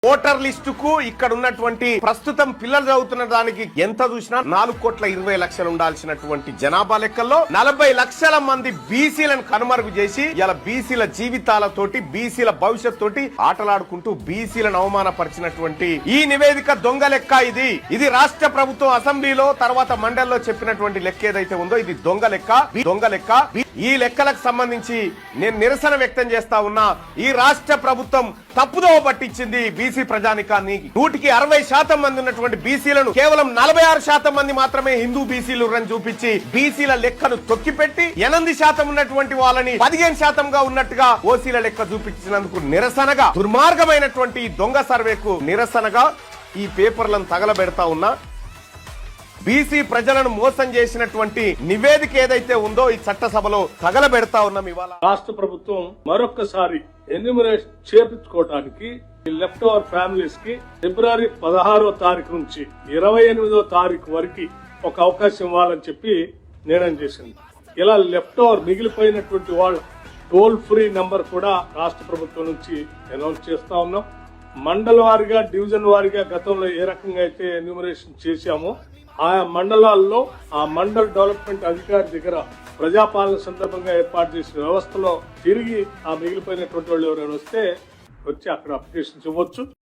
Voter లిస్టుకు ఇక్కడ ఉన్నటువంటి ప్రస్తుతం పిల్లలు చదువుతున్న దానికి ఎంత చూసినా 4,20,00,000 ఉండాల్సినటువంటి జనాభా లెక్కల్లో 40 లక్షల మంది బీసీలను కనుమరుగు చేసి ఇలా బీసీల జీవితాలతోటి బీసీల భవిష్యత్ తోటి ఆటలాడుకుంటూ బీసీలను అవమానపరిచినటువంటి ఈ నివేదిక దొంగ లెక్క. ఇది రాష్ట్ర ప్రభుత్వం అసెంబ్లీలో తర్వాత మండలిలో చెప్పినటువంటి లెక్క ఏదైతే ఉందో ఇది దొంగ లెక్క. ఈ లెక్కలకు సంబంధించి నేను నిరసన వ్యక్తం చేస్తా ఉన్నా. ఈ రాష్ట్ర ప్రభుత్వం తప్పుదోవ పట్టించింది బీసీ ప్రజానికాన్ని. 160% మంది ఉన్నటువంటి బీసీలను కేవలం 46% మంది మాత్రమే హిందూ బీసీలు రని చూపించి బీసీల లెక్కను తొక్కిపెట్టి 8% ఉన్నటువంటి వాళ్ళని 15%గా ఉన్నట్టుగా ఓసీల లెక్క చూపించినందుకు నిరసనగా దుర్మార్గమైనటువంటి దొంగ సర్వేకు నిరసనగా ఈ పేపర్లను తగలబెడతా ఉన్నా. బీసీ ప్రజలను మోసం చేసినటువంటి నివేదిక ఏదైతే ఉందో ఈ చట్టసభలో తగలబెడతా ఉన్నాం. ఇవాళ రాష్ట్ర ప్రభుత్వం మరొకసారి ఎన్యూమరేషన్ చేపించుకోవడానికి లెఫ్ట్ ఓవర్ ఫ్యామిలీస్ కి ఫిబ్రవరి 16వ తారీఖు నుంచి 28వ తారీఖు వరకు ఒక అవకాశం ఇవ్వాలని చెప్పి నిర్ణయం చేసింది. ఇలా లెఫ్ట్ ఓవర్ మిగిలిపోయినటువంటి వాళ్ళ టోల్ ఫ్రీ నంబర్ కూడా రాష్ట్ర ప్రభుత్వం నుంచి అనౌన్స్ చేస్తా ఉన్నాం. మండల వారిగా డివిజన్ వారిగా గతంలో ఏ రకంగా అయితే ఎన్యూమరేషన్ చేశామో ఆయా మండలాల్లో ఆ మండల్ డెవలప్మెంట్ అధికారి దగ్గర ప్రజాపాలన సందర్భంగా ఏర్పాటు చేసిన వ్యవస్థలో తిరిగి ఆ మిగిలిపోయినటువంటి వాళ్ళు ఎవరైనా వస్తే వచ్చి అక్కడ అప్లికేషన్స్ ఇవ్వచ్చు.